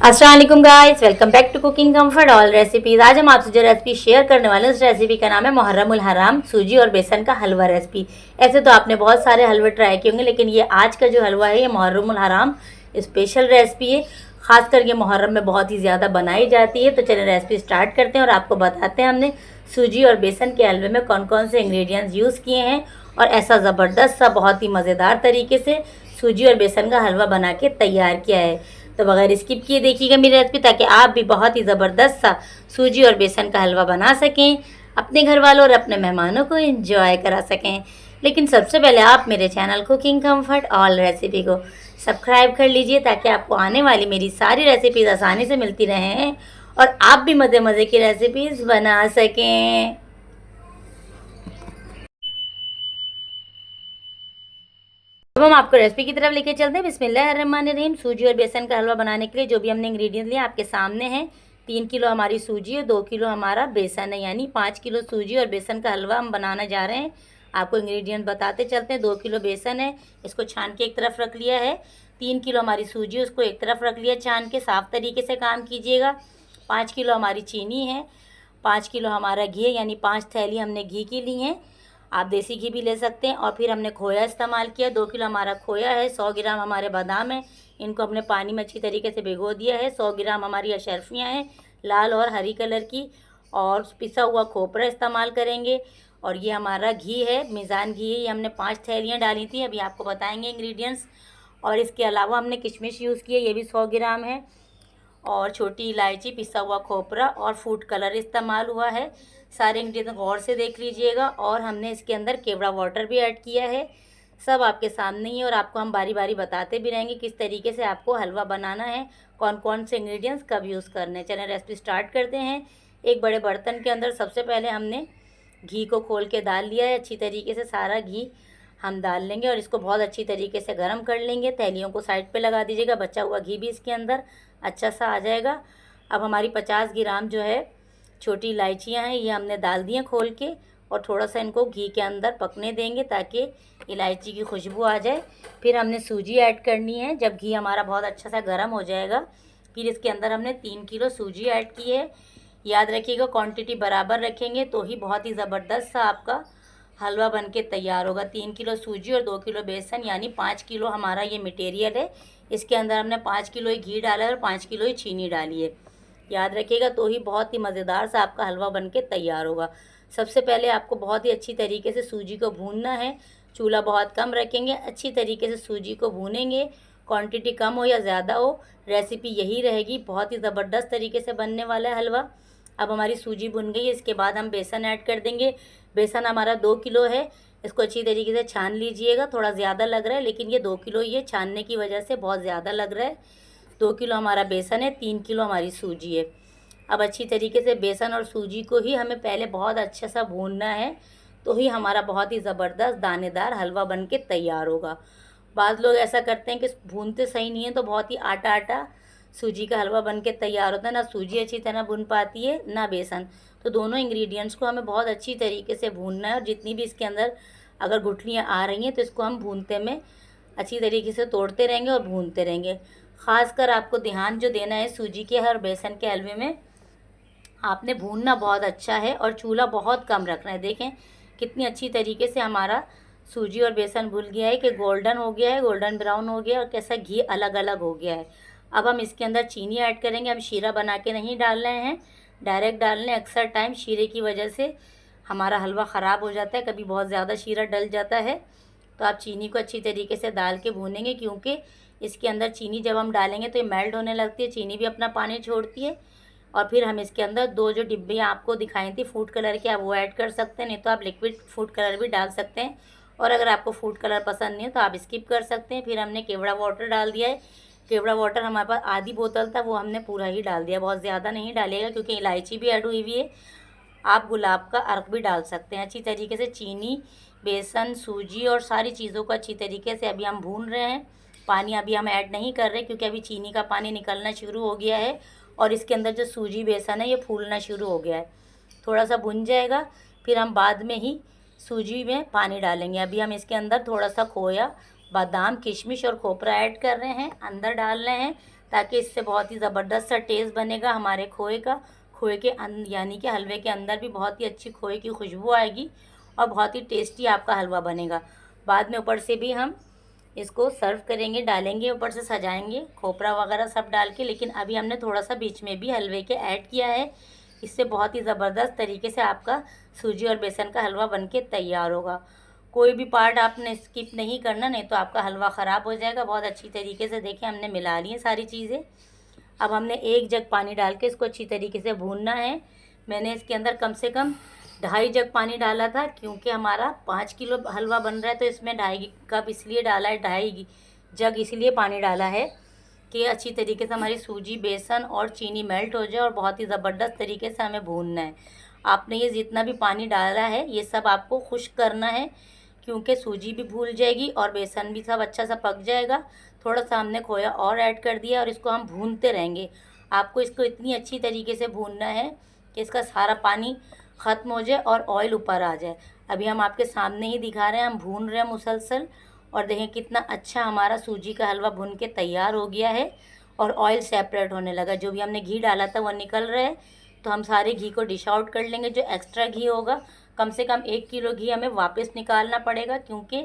अस्सलाम वालेकुम guys, welcome back to cooking comfort all recipes. आज हम आपसे जो रेसिपी शेयर करने वाले हैं उस रेसिपी का नाम है मुहर्रम उल हराम सूजी और बेसन का हलवा रेसिपी। ऐसे तो आपने बहुत सारे हलवे ट्राई किए होंगे, लेकिन ये आज का जो हलवा है ये मुहर्रम उल हराम स्पेशल रेसिपी है। खासकर ये मुहर्रम में बहुत ही ज़्यादा बनाई जाती है। तो चलिए रेसिपी स्टार्ट करते हैं और आपको बताते हैं हमने सूजी और बेसन के हलवे में कौन कौन से इंग्रेडिएंट्स यूज़ किए हैं और ऐसा ज़बरदस्त सा बहुत ही मज़ेदार तरीके से सूजी और बेसन का हलवा बना के तैयार किया है। तो बगैर स्किप किए देखिएगा मेरी रेसिपी, ताकि आप भी बहुत ही ज़बरदस्त सा सूजी और बेसन का हलवा बना सकें, अपने घर वालों और अपने मेहमानों को एंजॉय करा सकें। लेकिन सबसे पहले आप मेरे channel cooking comfort all recipe को सब्सक्राइब कर लीजिए, ताकि आपको आने वाली मेरी सारी रेसिपीज़ आसानी से मिलती रहें और आप भी मज़े मज़े की रेसिपीज़ बना सकें। अब हम आपको रेसिपी की तरफ लेके चलते हैं। बिस्मिल्लाहिर्रहमानिर्रहीम। सूजी और बेसन का हलवा बनाने के लिए जो भी हमने इंग्रेडिएंट्स लिए आपके सामने हैं। 3 किलो हमारी सूजी और 2 किलो हमारा बेसन है, यानी 5 किलो सूजी और बेसन का हलवा हम बनाने जा रहे हैं। आपको इंग्रेडिएंट बताते चलते हैं। 2 किलो बेसन है, इसको छान के एक तरफ रख लिया है। 3 किलो हमारी सूजी, उसको एक तरफ रख लिया छान के। साफ़ तरीके से काम कीजिएगा। 5 किलो हमारी चीनी है। 5 किलो हमारा घी है, यानी 5 थैली हमने घी की ली हैं। आप देसी घी भी ले सकते हैं। और फिर हमने खोया इस्तेमाल किया। 2 किलो हमारा खोया है। 100 ग्राम हमारे बादाम है, इनको हमने पानी में अच्छी तरीके से भिगो दिया है। 100 ग्राम हमारी अशरफियाँ हैं, लाल और हरी कलर की। और पिसा हुआ खोपरा इस्तेमाल करेंगे। और ये हमारा घी है, मीज़ान घी है, ये हमने 5 थैलियाँ डाली थी। अभी आपको बताएंगे इंग्रेडिएंट्स। और इसके अलावा हमने किशमिश यूज़ किया, ये भी 100 ग्राम है। और छोटी इलायची, पिसा हुआ खोपरा और फूड कलर इस्तेमाल हुआ है। सारे इंग्रेडिएंट गौर से देख लीजिएगा। और हमने इसके अंदर केवड़ा वाटर भी ऐड किया है। सब आपके सामने ही है और आपको हम बारी बारी बताते भी रहेंगे किस तरीके से आपको हलवा बनाना है, कौन कौन से इंग्रेडिएंट्स कब यूज़ करने हैं। चलें रेसिपी स्टार्ट करते हैं। एक बड़े बर्तन के अंदर सबसे पहले हमने घी को खोल के डाल लिया है। अच्छी तरीके से सारा घी हम डाल लेंगे और इसको बहुत अच्छी तरीके से गर्म कर लेंगे। थैलियों को साइड पे लगा दीजिएगा, बचा हुआ घी भी इसके अंदर अच्छा सा आ जाएगा। अब हमारी 50 ग्राम जो है छोटी इलायचियाँ हैं, ये हमने डाल दी हैं खोल के। और थोड़ा सा इनको घी के अंदर पकने देंगे ताकि इलायची की खुशबू आ जाए। फिर हमने सूजी ऐड करनी है। जब घी हमारा बहुत अच्छा सा गर्म हो जाएगा, फिर इसके अंदर हमने 3 किलो सूजी ऐड की है। याद रखिएगा क्वांटिटी बराबर रखेंगे तो ही बहुत ही ज़बरदस्त सा आपका हलवा बन के तैयार होगा। 3 किलो सूजी और 2 किलो बेसन, यानी 5 किलो हमारा ये मटेरियल है। इसके अंदर हमने 5 किलो ही घी डाला है और 5 किलो ही चीनी डाली है। याद रखिएगा तो ही बहुत ही मज़ेदार सा आपका हलवा बन के तैयार होगा। सबसे पहले आपको बहुत ही अच्छी तरीके से सूजी को भूनना है। चूल्हा बहुत कम रखेंगे, अच्छी तरीके से सूजी को भूनेंगे। क्वांटिटी कम हो या ज़्यादा हो, रेसिपी यही रहेगी। बहुत ही ज़बरदस्त तरीके से बनने वाला है हलवा। अब हमारी सूजी भुन गई है, इसके बाद हम बेसन ऐड कर देंगे। बेसन हमारा 2 किलो है, इसको अच्छी तरीके से छान लीजिएगा। थोड़ा ज़्यादा लग रहा है, लेकिन ये 2 किलो ये छानने की वजह से बहुत ज़्यादा लग रहा है। 2 किलो हमारा बेसन है, 3 किलो हमारी सूजी है। अब अच्छी तरीके से बेसन और सूजी को ही हमें पहले बहुत अच्छा सा भूनना है, तो ही हमारा बहुत ही ज़बरदस्त दानेदार हलवा बन के तैयार होगा। बाद लोग ऐसा करते हैं कि भूनते सही नहीं है, तो बहुत ही आटा आटा सूजी का हलवा बन के तैयार होता है। ना सूजी अच्छी तरह भुन पाती है, ना बेसन। तो दोनों इंग्रेडिएंट्स को हमें बहुत अच्छी तरीके से भूनना है। और जितनी भी इसके अंदर अगर गुठलियाँ आ रही हैं, तो इसको हम भूनते में अच्छी तरीके से तोड़ते रहेंगे और भूनते रहेंगे। ख़ासकर आपको ध्यान जो देना है सूजी के और बेसन के हलवे में, आपने भूनना बहुत अच्छा है और चूल्हा बहुत कम रखना है। देखें कितनी अच्छी तरीके से हमारा सूजी और बेसन भून गया है कि गोल्डन हो गया है, गोल्डन ब्राउन हो गया है और कैसा घी अलग अलग हो गया है। अब हम इसके अंदर चीनी ऐड करेंगे। हम शीरा बना के नहीं डाल रहे हैं, डायरेक्ट डाल रहे हैं। अक्सर टाइम शीरे की वजह से हमारा हलवा ख़राब हो जाता है, कभी बहुत ज़्यादा शीरा डल जाता है। तो आप चीनी को अच्छी तरीके से डाल के भूनेंगे, क्योंकि इसके अंदर चीनी जब हम डालेंगे तो ये मेल्ट होने लगती है, चीनी भी अपना पानी छोड़ती है। और फिर हम इसके अंदर 2 जो डिब्बे आपको दिखाई थी फूड कलर के, आप वो ऐड कर सकते हैं, नहीं तो आप लिक्विड फूड कलर भी डाल सकते हैं। और अगर आपको फूड कलर पसंद नहीं है तो आप स्किप कर सकते हैं। फिर हमने केवड़ा वाटर डाल दिया है। केवड़ा वाटर हमारे पास आधी बोतल था, वो हमने पूरा ही डाल दिया, बहुत ज़्यादा नहीं डालिएगा क्योंकि इलायची भी ऐड हुई हुई है। आप गुलाब का अर्क भी डाल सकते हैं। अच्छी तरीके से चीनी, बेसन, सूजी और सारी चीज़ों को अच्छी तरीके से अभी हम भून रहे हैं। पानी अभी हम ऐड नहीं कर रहे, क्योंकि अभी चीनी का पानी निकलना शुरू हो गया है और इसके अंदर जो सूजी बेसन है ये फूलना शुरू हो गया है। थोड़ा सा भुन जाएगा, फिर हम बाद में ही सूजी में पानी डालेंगे। अभी हम इसके अंदर थोड़ा सा खोया, बादाम, किशमिश और खोपरा ऐड कर रहे हैं, अंदर डाल रहे हैं ताकि इससे बहुत ही ज़बरदस्त सा टेस्ट बनेगा हमारे खोए का। खोए के यानी कि हलवे के अंदर भी बहुत ही अच्छी खोए की खुशबू आएगी और बहुत ही टेस्टी आपका हलवा बनेगा। बाद में ऊपर से भी हम इसको सर्व करेंगे, डालेंगे, ऊपर से सजाएंगे खोपरा वगैरह सब डाल के। लेकिन अभी हमने थोड़ा सा बीच में भी हलवे के ऐड किया है। इससे बहुत ही ज़बरदस्त तरीके से आपका सूजी और बेसन का हलवा बनके तैयार होगा। कोई भी पार्ट आपने स्किप नहीं करना, नहीं तो आपका हलवा ख़राब हो जाएगा। बहुत अच्छी तरीके से देखिए हमने मिला ली है सारी चीज़ें। अब हमने 1 जग पानी डाल के इसको अच्छी तरीके से भूनना है। मैंने इसके अंदर कम से कम 2.5 जग पानी डाला था, क्योंकि हमारा 5 किलो हलवा बन रहा है तो इसमें 2.5 कप इसलिए डाला है, 2.5 जग इसलिए पानी डाला है कि अच्छी तरीके से हमारी सूजी, बेसन और चीनी मेल्ट हो जाए और बहुत ही ज़बरदस्त तरीके से हमें भूनना है। आपने ये जितना भी पानी डाला है ये सब आपको खुश्क करना है, क्योंकि सूजी भी भूल जाएगी और बेसन भी सब अच्छा सा पक जाएगा। थोड़ा सा हमने खोया और ऐड कर दिया और इसको हम भूनते रहेंगे। आपको इसको इतनी अच्छी तरीके से भूनना है कि इसका सारा पानी ख़त्म हो जाए और ऑयल ऊपर आ जाए। अभी हम आपके सामने ही दिखा रहे हैं, हम भून रहे हैं मुसलसल। और देखें कितना अच्छा हमारा सूजी का हलवा भुन के तैयार हो गया है और ऑयल सेपरेट होने लगा। जो भी हमने घी डाला था वो निकल रहा है। तो हम सारे घी को डिश आउट कर लेंगे। जो एक्स्ट्रा घी होगा, कम से कम 1 किलो घी हमें वापस निकालना पड़ेगा, क्योंकि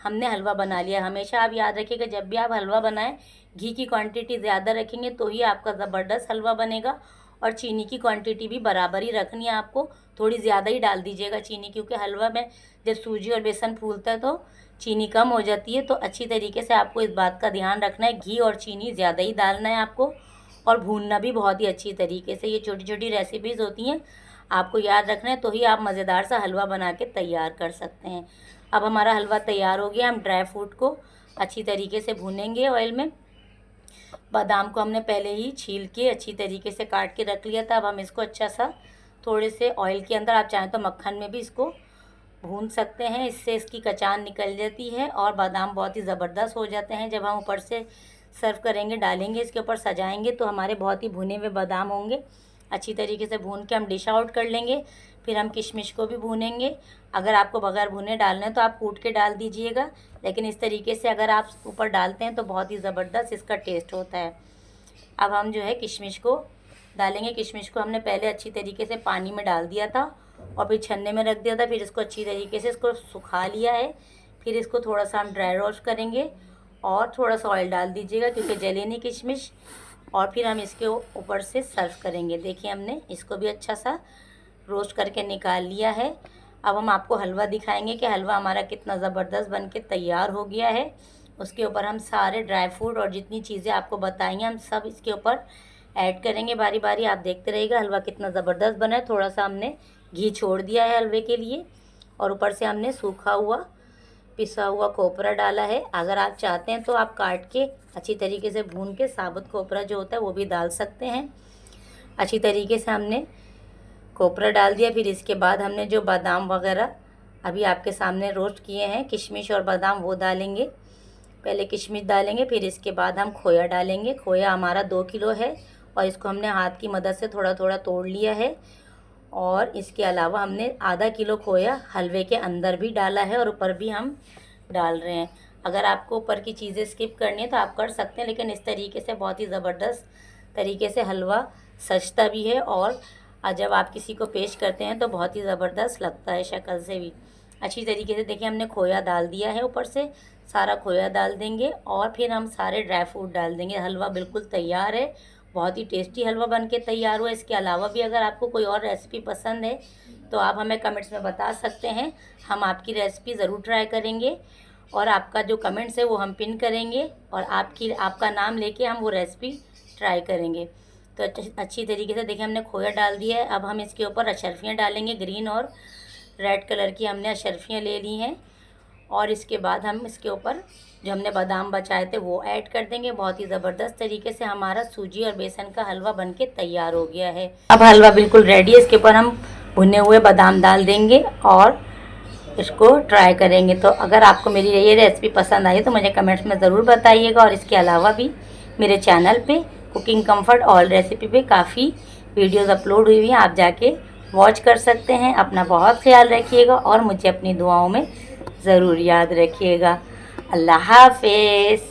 हमने हलवा बना लिया। हमेशा आप याद रखिएगा, जब भी आप हलवा बनाएं घी की क्वांटिटी ज़्यादा रखेंगे तो ही आपका ज़बरदस्त हलवा बनेगा। और चीनी की क्वांटिटी भी बराबर ही रखनी है आपको, थोड़ी ज़्यादा ही डाल दीजिएगा चीनी, क्योंकि हलवा में जब सूजी और बेसन फूलता है तो चीनी कम हो जाती है। तो अच्छी तरीके से आपको इस बात का ध्यान रखना है, घी और चीनी ज़्यादा ही डालना है आपको और भूनना भी बहुत ही अच्छी तरीके से। ये छोटी छोटी रेसिपीज़ होती हैं, आपको याद रखना है, तो ही आप मज़ेदार सा हलवा बना के तैयार कर सकते हैं। अब हमारा हलवा तैयार हो गया। हम ड्राई फ्रूट को अच्छी तरीके से भूनेंगे ऑयल में। बादाम को हमने पहले ही छील के अच्छी तरीके से काट के रख लिया था। अब हम इसको अच्छा सा थोड़े से ऑयल के अंदर, आप चाहें तो मक्खन में भी इसको भून सकते हैं, इससे इसकी कचान निकल जाती है और बादाम बहुत ही ज़बरदस्त हो जाते हैं। जब हम ऊपर से सर्व करेंगे, डालेंगे, इसके ऊपर सजाएंगे तो हमारे बहुत ही भुने हुए बादाम होंगे। अच्छी तरीके से भून के हम डिश आउट कर लेंगे। फिर हम किशमिश को भी भूनेंगे। अगर आपको बगैर भुने डालना है तो आप कूट के डाल दीजिएगा, लेकिन इस तरीके से अगर आप ऊपर डालते हैं तो बहुत ही ज़बरदस्त इसका टेस्ट होता है। अब हम जो है किशमिश को डालेंगे। किशमिश को हमने पहले अच्छी तरीके से पानी में डाल दिया था और फिर छन्ने में रख दिया था। फिर इसको अच्छी तरीके से इसको सुखा लिया है। फिर इसको थोड़ा सा हम ड्राई रोस्ट करेंगे और थोड़ा सा ऑयल डाल दीजिएगा, क्योंकि जले नहीं किशमिश। और फिर हम इसके ऊपर से सर्व करेंगे। देखिए हमने इसको भी अच्छा सा रोस्ट करके निकाल लिया है। अब हम आपको हलवा दिखाएंगे कि हलवा हमारा कितना ज़बरदस्त बन के तैयार हो गया है। उसके ऊपर हम सारे ड्राई फ्रूट और जितनी चीज़ें आपको बताई हैं हम सब इसके ऊपर ऐड करेंगे बारी बारी। आप देखते रहिएगा हलवा कितना ज़बरदस्त बना है। थोड़ा सा हमने घी छोड़ दिया है हलवे के लिए और ऊपर से हमने सूखा हुआ पिसा हुआ खोपरा डाला है। अगर आप चाहते हैं तो आप काट के अच्छी तरीके से भून के साबुत खोपरा जो होता है वो भी डाल सकते हैं। अच्छी तरीके से हमने खोपरा डाल दिया। फिर इसके बाद हमने जो बादाम वगैरह अभी आपके सामने रोस्ट किए हैं, किशमिश और बादाम, वो डालेंगे। पहले किशमिश डालेंगे, फिर इसके बाद हम खोया डालेंगे। खोया हमारा 2 किलो है और इसको हमने हाथ की मदद से थोड़ा थोड़ा तोड़ लिया है। और इसके अलावा हमने आधा किलो खोया हलवे के अंदर भी डाला है और ऊपर भी हम डाल रहे हैं। अगर आपको ऊपर की चीज़ें स्किप करनी है तो आप कर सकते हैं, लेकिन इस तरीके से बहुत ही ज़बरदस्त तरीके से हलवा सजता भी है और जब आप किसी को पेश करते हैं तो बहुत ही ज़बरदस्त लगता है शक्ल से भी। अच्छी तरीके से देखिए हमने खोया डाल दिया है, ऊपर से सारा खोया डाल देंगे और फिर हम सारे ड्राई फ्रूट डाल देंगे। हलवा बिल्कुल तैयार है, बहुत ही टेस्टी हलवा बनके तैयार हुआ। इसके अलावा भी अगर आपको कोई और रेसिपी पसंद है तो आप हमें कमेंट्स में बता सकते हैं, हम आपकी रेसिपी ज़रूर ट्राई करेंगे और आपका जो कमेंट्स है वो हम पिन करेंगे और आपका नाम लेके हम वो रेसिपी ट्राई करेंगे। तो अच्छी तरीके से देखिए हमने खोया डाल दिया है। अब हम इसके ऊपर अशरफियाँ डालेंगे। ग्रीन और रेड कलर की हमने अशरफियाँ ले ली हैं और इसके बाद हम इसके ऊपर जो हमने बादाम बचाए थे वो ऐड कर देंगे। बहुत ही ज़बरदस्त तरीके से हमारा सूजी और बेसन का हलवा बनके तैयार हो गया है। अब हलवा बिल्कुल रेडी है। इसके ऊपर हम भुने हुए बादाम डाल देंगे और इसको ट्राई करेंगे। तो अगर आपको मेरी ये रेसिपी पसंद आई तो मुझे कमेंट्स में ज़रूर बताइएगा। और इसके अलावा भी मेरे चैनल पे कुकिंग कंफर्ट ऑल रेसिपी पे काफ़ी वीडियोज़ अपलोड हुई हैं, आप जाके वॉच कर सकते हैं। अपना बहुत ख्याल रखिएगा और मुझे अपनी दुआओं में ज़रूर याद रखिएगा। अल्लाह हाफ़िज़।